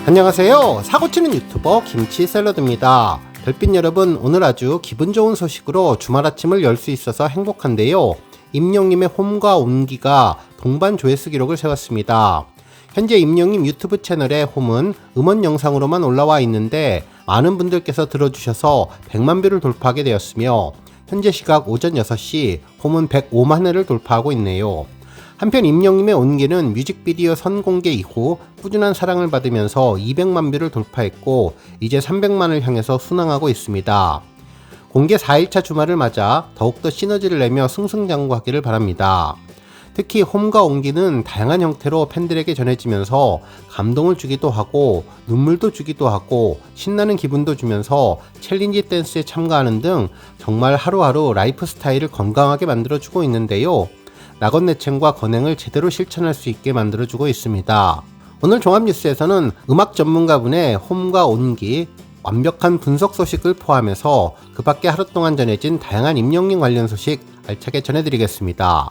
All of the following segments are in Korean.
안녕하세요. 사고치는 유튜버 김치샐러드입니다. 별빛 여러분, 오늘 아주 기분 좋은 소식으로 주말 아침을 열 수 있어서 행복한데요. 임영님의 홈과 온기가 동반 조회수 기록을 세웠습니다. 현재 임영님 유튜브 채널의 홈은 음원 영상으로만 올라와 있는데 많은 분들께서 들어주셔서 100만 뷰를 돌파하게 되었으며 현재 시각 오전 6시 홈은 105만 회를 돌파하고 있네요. 한편 임영님의 온기는 뮤직비디오 선공개 이후 꾸준한 사랑을 받으면서 200만 뷰를 돌파했고 이제 300만을 향해서 순항하고 있습니다. 공개 4일차 주말을 맞아 더욱더 시너지를 내며 승승장구하기를 바랍니다. 특히 홈과 온기는 다양한 형태로 팬들에게 전해지면서 감동을 주기도 하고 눈물도 주기도 하고 신나는 기분도 주면서 챌린지 댄스에 참가하는 등 정말 하루하루 라이프 스타일을 건강하게 만들어주고 있는데요. 낙원내챔과 건행을 제대로 실천할 수 있게 만들어주고 있습니다. 오늘 종합뉴스에서는 음악 전문가분의 홈과 온기, 완벽한 분석 소식을 포함해서 그 밖에 하루 동안 전해진 다양한 임영님 관련 소식 알차게 전해드리겠습니다.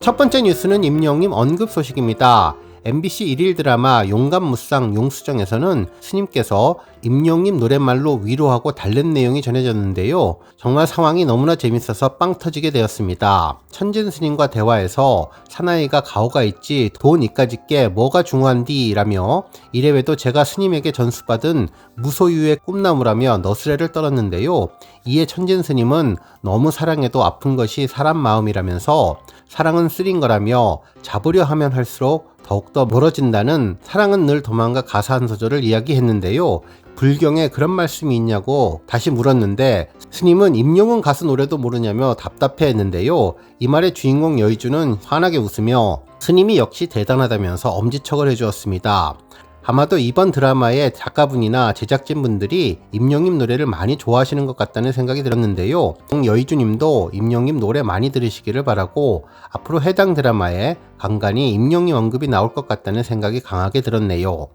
첫 번째 뉴스는 임영님 언급 소식입니다. MBC 일일 드라마 용감무쌍 용수정에서는 스님께서 임영님 노랫말로 위로하고 달랜 내용이 전해졌는데요. 정말 상황이 너무나 재밌어서 빵 터지게 되었습니다. 천진 스님과 대화에서 사나이가 가오가 있지 돈 이까짓게 뭐가 중요한디 라며 이래봬도 제가 스님에게 전수받은 무소유의 꿈나무라며 너스레를 떨었는데요. 이에 천진 스님은 너무 사랑해도 아픈 것이 사람 마음이라면서 사랑은 쓰린 거라며 잡으려 하면 할수록 더욱더 멀어진다는 사랑은 늘 도망가 가사 한 소절을 이야기했는데요. 불경에 그런 말씀이 있냐고 다시 물었는데 스님은 임영웅 가수 노래도 모르냐며 답답해했는데요. 이 말에 주인공 여의주는 환하게 웃으며 스님이 역시 대단하다면서 엄지척을 해주었습니다. 아마도 이번 드라마의 작가분이나 제작진분들이 임영님 노래를 많이 좋아하시는 것 같다는 생각이 들었는데요. 여의주님도 임영님 노래 많이 들으시기를 바라고 앞으로 해당 드라마에 간간히 임영님 언급이 나올 것 같다는 생각이 강하게 들었네요.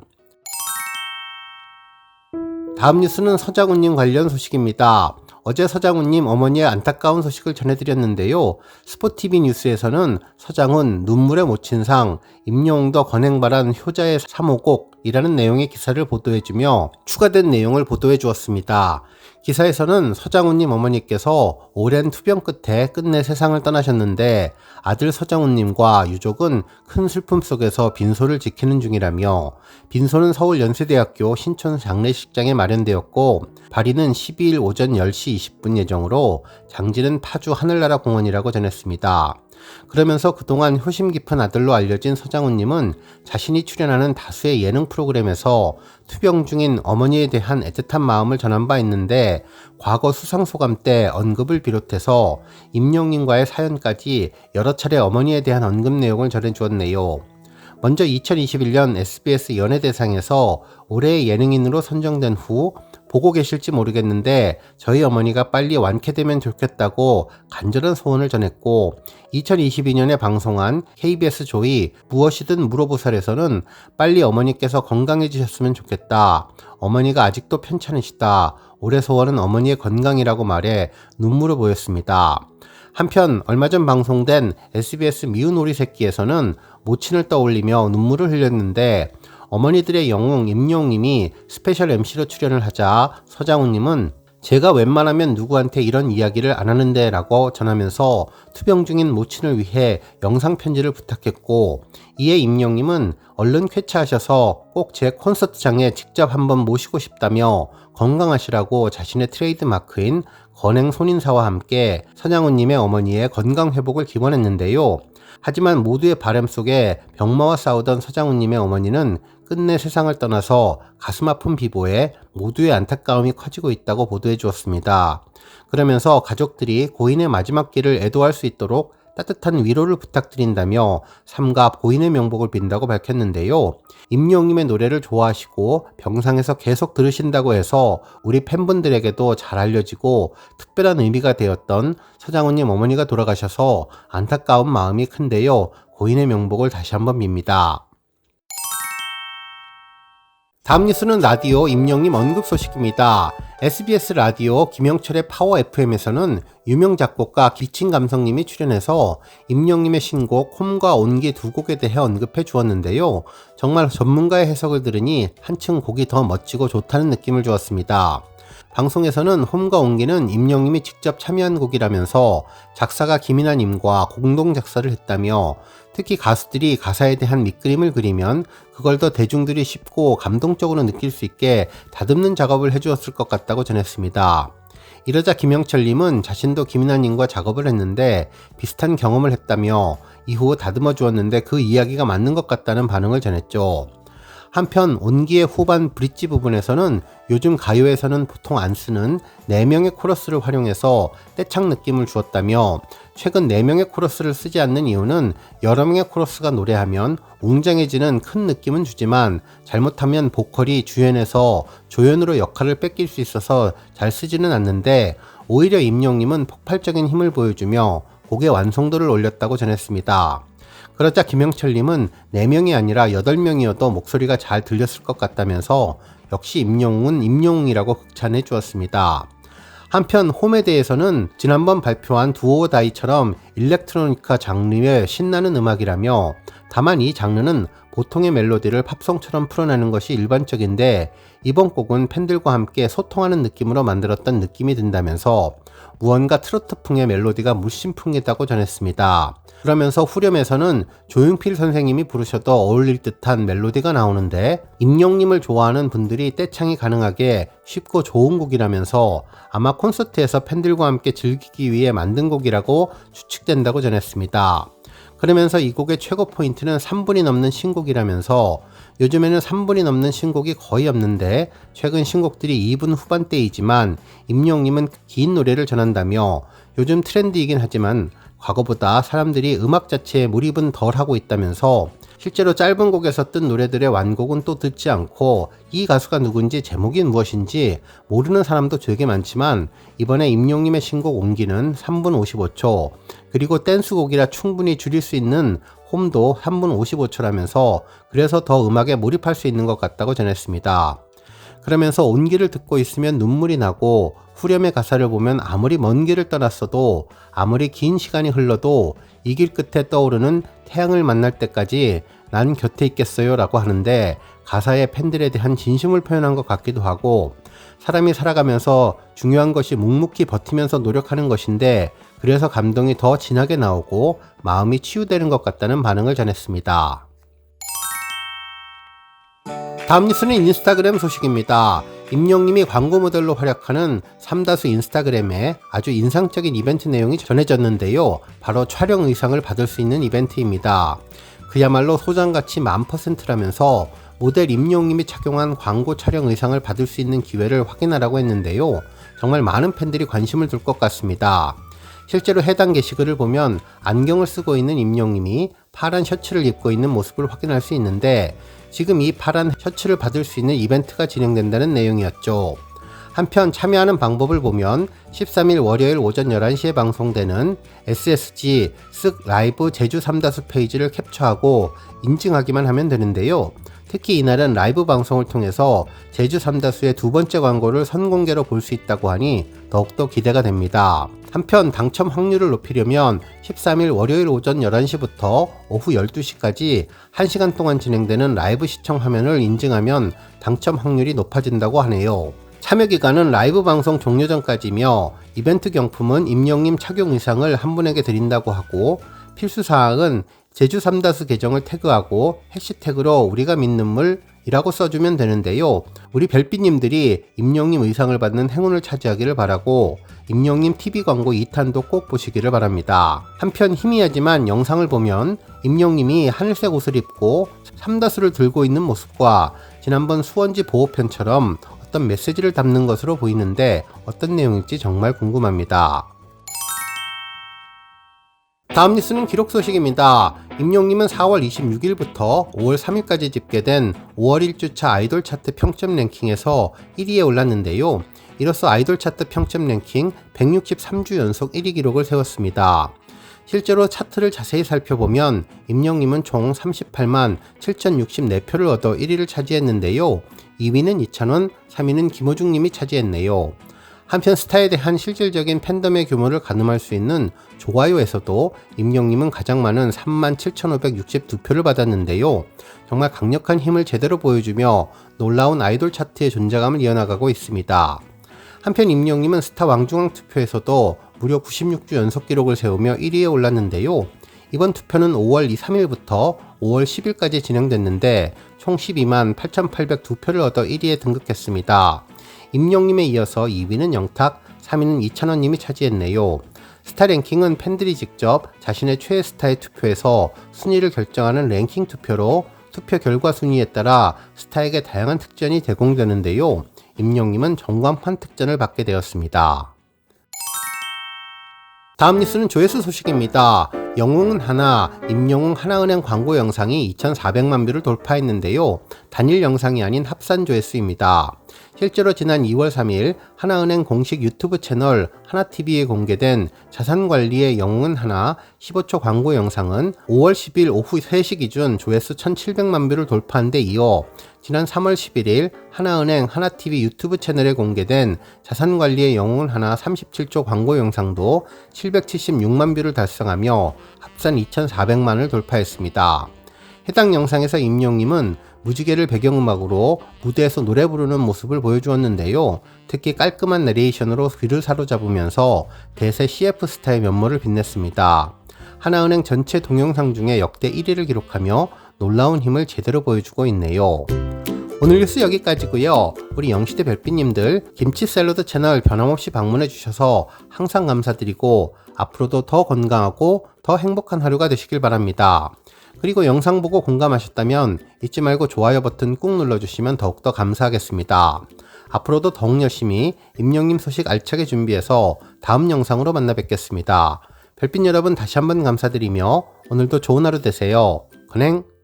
다음 뉴스는 서장훈님 관련 소식입니다. 어제 서장훈님 어머니의 안타까운 소식을 전해드렸는데요. 스포티비 뉴스에서는 서장훈 눈물에 못 친 상, 임영웅도 건행바란 효자의 3호곡이라는 내용의 기사를 보도해주며 추가된 내용을 보도해 주었습니다. 기사에서는 서장훈님 어머니께서 오랜 투병 끝에 끝내 세상을 떠나셨는데 아들 서장훈님과 유족은 큰 슬픔 속에서 빈소를 지키는 중이라며 빈소는 서울 연세대학교 신촌 장례식장에 마련되었고 발인은 12일 오전 10시 20분 예정으로 장지는 파주 하늘나라 공원이라고 전했습니다. 그러면서 그동안 효심 깊은 아들로 알려진 서장훈님은 자신이 출연하는 다수의 예능 프로그램에서 투병 중인 어머니에 대한 애틋한 마음을 전한 바 있는데 과거 수상소감 때 언급을 비롯해서 임영님과의 사연까지 여러 차례 어머니에 대한 언급 내용을 전해주었네요. 먼저 2021년 SBS 연예대상에서 올해의 예능인으로 선정된 후 보고 계실지 모르겠는데 저희 어머니가 빨리 완쾌되면 좋겠다고 간절한 소원을 전했고 2022년에 방송한 KBS 조이 무엇이든 물어보살에서는 빨리 어머니께서 건강해지셨으면 좋겠다. 어머니가 아직도 편찮으시다. 올해 소원은 어머니의 건강이라고 말해 눈물을 보였습니다. 한편 얼마 전 방송된 SBS 미운 오리 새끼에서는 모친을 떠올리며 눈물을 흘렸는데 어머니들의 영웅 임영웅님이 스페셜 MC로 출연을 하자 서장훈님은 제가 웬만하면 누구한테 이런 이야기를 안 하는데 라고 전하면서 투병 중인 모친을 위해 영상편지를 부탁했고 이에 임영웅님은 얼른 쾌차하셔서 꼭 제 콘서트장에 직접 한번 모시고 싶다며 건강하시라고 자신의 트레이드 마크인 건행 손인사와 함께 서장훈님의 어머니의 건강 회복을 기원했는데요. 하지만 모두의 바람 속에 병마와 싸우던 서장훈님의 어머니는 끝내 세상을 떠나서 가슴 아픈 비보에 모두의 안타까움이 커지고 있다고 보도해 주었습니다. 그러면서 가족들이 고인의 마지막 길을 애도할 수 있도록 따뜻한 위로를 부탁드린다며 삼가 고인의 명복을 빈다고 밝혔는데요. 임영웅님의 노래를 좋아하시고 병상에서 계속 들으신다고 해서 우리 팬분들에게도 잘 알려지고 특별한 의미가 되었던 서장훈님 어머니가 돌아가셔서 안타까운 마음이 큰데요. 고인의 명복을 다시 한번 빕니다. 다음 뉴스는 라디오 임영님 언급 소식입니다. SBS 라디오 김영철의 파워 FM에서는 유명 작곡가 기친감성님이 출연해서 임영님의 신곡 홈과 온기 두 곡에 대해 언급해 주었는데요. 정말 전문가의 해석을 들으니 한층 곡이 더 멋지고 좋다는 느낌을 주었습니다. 방송에서는 홈과 온기는 임영님이 직접 참여한 곡이라면서 작사가 김인하님과 공동 작사를 했다며 특히 가수들이 가사에 대한 밑그림을 그리면 그걸 더 대중들이 쉽고 감동적으로 느낄 수 있게 다듬는 작업을 해주었을 것 같다고 전했습니다. 이러자 김영철님은 자신도 김인하님과 작업을 했는데 비슷한 경험을 했다며 이후 다듬어 주었는데 그 이야기가 맞는 것 같다는 반응을 전했죠. 한편 온기의 후반 브릿지 부분에서는 요즘 가요에서는 보통 안 쓰는 4명의 코러스를 활용해서 떼창 느낌을 주었다며 최근 4명의 코러스를 쓰지 않는 이유는 여러 명의 코러스가 노래하면 웅장해지는 큰 느낌은 주지만 잘못하면 보컬이 주연에서 조연으로 역할을 뺏길 수 있어서 잘 쓰지는 않는데 오히려 임영님은 폭발적인 힘을 보여주며 곡의 완성도를 올렸다고 전했습니다. 그러자 김영철님은 4명이 아니라 8명이어도 목소리가 잘 들렸을 것 같다면서 역시 임영웅은 임영웅이라고 극찬해 주었습니다. 한편 홈에 대해서는 지난번 발표한 두오다이처럼 일렉트로니카 장르의 신나는 음악이라며 다만 이 장르는 보통의 멜로디를 팝송처럼 풀어내는 것이 일반적인데 이번 곡은 팬들과 함께 소통하는 느낌으로 만들었던 느낌이 든다면서 무언가 트로트풍의 멜로디가 물씬풍이다고 전했습니다. 그러면서 후렴에서는 조용필 선생님이 부르셔도 어울릴 듯한 멜로디가 나오는데 임영님을 좋아하는 분들이 떼창이 가능하게 쉽고 좋은 곡이라면서 아마 콘서트에서 팬들과 함께 즐기기 위해 만든 곡이라고 추측된다고 전했습니다. 그러면서 이 곡의 최고 포인트는 3분이 넘는 신곡이라면서 요즘에는 3분이 넘는 신곡이 거의 없는데 최근 신곡들이 2분 후반대이지만 임영님은 긴 노래를 전한다며 요즘 트렌드이긴 하지만 과거보다 사람들이 음악 자체에 몰입은 덜 하고 있다면서 실제로 짧은 곡에서 뜬 노래들의 완곡은 또 듣지 않고 이 가수가 누군지 제목이 무엇인지 모르는 사람도 되게 많지만 이번에 임영님의 신곡 온기는 3분 55초 그리고 댄스곡이라 충분히 줄일 수 있는 홈도 3분 55초라면서 그래서 더 음악에 몰입할 수 있는 것 같다고 전했습니다. 그러면서 온기를 듣고 있으면 눈물이 나고 후렴의 가사를 보면 아무리 먼 길을 떠났어도 아무리 긴 시간이 흘러도 이 길 끝에 떠오르는 태양을 만날 때까지 난 곁에 있겠어요 라고 하는데 가사에 팬들에 대한 진심을 표현한 것 같기도 하고 사람이 살아가면서 중요한 것이 묵묵히 버티면서 노력하는 것인데 그래서 감동이 더 진하게 나오고 마음이 치유되는 것 같다는 반응을 전했습니다. 다음 뉴스는 인스타그램 소식입니다. 임영님이 광고 모델로 활약하는 삼다수 인스타그램에 아주 인상적인 이벤트 내용이 전해졌는데요. 바로 촬영 의상을 받을 수 있는 이벤트입니다. 그야말로 소장가치 1000%라면서 모델 임영님이 착용한 광고 촬영 의상을 받을 수 있는 기회를 확인하라고 했는데요. 정말 많은 팬들이 관심을 둘 것 같습니다. 실제로 해당 게시글을 보면 안경을 쓰고 있는 임영님이 파란 셔츠를 입고 있는 모습을 확인할 수 있는데 지금 이 파란 셔츠를 받을 수 있는 이벤트가 진행된다는 내용이었죠. 한편 참여하는 방법을 보면 13일 월요일 오전 11시에 방송되는 SSG 쓱 라이브 제주 삼다수 페이지를 캡처하고 인증하기만 하면 되는데요. 특히 이날은 라이브 방송을 통해서 제주 삼다수의 두 번째 광고를 선공개로 볼 수 있다고 하니 더욱더 기대가 됩니다. 한편 당첨 확률을 높이려면 13일 월요일 오전 11시부터 오후 12시까지 1시간 동안 진행되는 라이브 시청 화면을 인증하면 당첨 확률이 높아진다고 하네요. 참여 기간은 라이브 방송 종료 전까지며 이벤트 경품은 임영님 착용 의상을 한 분에게 드린다고 하고 필수 사항은 제주 삼다수 계정을 태그하고 해시태그로 우리가 믿는 물이라고 써주면 되는데요. 우리 별빛님들이 임영님 의상을 받는 행운을 차지하기를 바라고 임영님 TV 광고 2탄도 꼭 보시기를 바랍니다. 한편 희미하지만 영상을 보면 임영님이 하늘색 옷을 입고 삼다수를 들고 있는 모습과 지난번 수원지 보호편처럼 어떤 메시지를 담는 것으로 보이는데 어떤 내용일지 정말 궁금합니다. 다음 뉴스는 기록 소식입니다. 임영님은 4월 26일부터 5월 3일까지 집계된 5월 1주차 아이돌 차트 평점 랭킹에서 1위에 올랐는데요. 이로써 아이돌 차트 평점 랭킹 163주 연속 1위 기록을 세웠습니다. 실제로 차트를 자세히 살펴보면 임영님은 총 38만 7,064표를 얻어 1위를 차지했는데요. 2위는 이찬원, 3위는 김호중님이 차지했네요. 한편 스타에 대한 실질적인 팬덤의 규모를 가늠할 수 있는 좋아요에서도 임영님은 가장 많은 37,562표를 받았는데요. 정말 강력한 힘을 제대로 보여주며 놀라운 아이돌 차트의 존재감을 이어나가고 있습니다. 한편 임영님은 스타 왕중왕 투표에서도 무려 96주 연속 기록을 세우며 1위에 올랐는데요. 이번 투표는 5월 3일부터 5월 10일까지 진행됐는데 총 12만 8,802표를 얻어 1위에 등극했습니다. 임영님에 이어서 2위는 영탁, 3위는 이찬원님이 차지했네요. 스타 랭킹은 팬들이 직접 자신의 최애 스타의 투표에서 순위를 결정하는 랭킹 투표로 투표 결과 순위에 따라 스타에게 다양한 특전이 제공되는데요. 임영님은 전광판 특전을 받게 되었습니다. 다음 뉴스는 조회수 소식입니다. 영웅은 하나, 임영웅 하나은행 광고 영상이 2,400만 뷰를 돌파했는데요. 단일 영상이 아닌 합산 조회수입니다. 실제로 지난 2월 3일 하나은행 공식 유튜브 채널 하나TV에 공개된 자산관리의 영웅은 하나 15초 광고 영상은 5월 10일 오후 3시 기준 조회수 1,700만 뷰를 돌파한 데 이어 지난 3월 11일 하나은행 하나TV 유튜브 채널에 공개된 자산관리의 영웅은 하나 37초 광고 영상도 776만 뷰를 달성하며 합산 2,400만을 돌파했습니다. 해당 영상에서 임영님은 무지개를 배경음악으로 무대에서 노래 부르는 모습을 보여주었는데요. 특히 깔끔한 내레이션으로 귀를 사로잡으면서 대세 CF 스타의 면모를 빛냈습니다. 하나은행 전체 동영상 중에 역대 1위를 기록하며 놀라운 힘을 제대로 보여주고 있네요. 오늘 뉴스 여기까지고요. 우리 영시대 별빛님들 김치 샐러드 채널 변함없이 방문해 주셔서 항상 감사드리고 앞으로도 더 건강하고 더 행복한 하루가 되시길 바랍니다. 그리고 영상 보고 공감하셨다면 잊지 말고 좋아요 버튼 꾹 눌러주시면 더욱더 감사하겠습니다. 앞으로도 더욱 열심히 임영님 소식 알차게 준비해서 다음 영상으로 만나 뵙겠습니다. 별빛 여러분 다시 한번 감사드리며 오늘도 좋은 하루 되세요. 건행!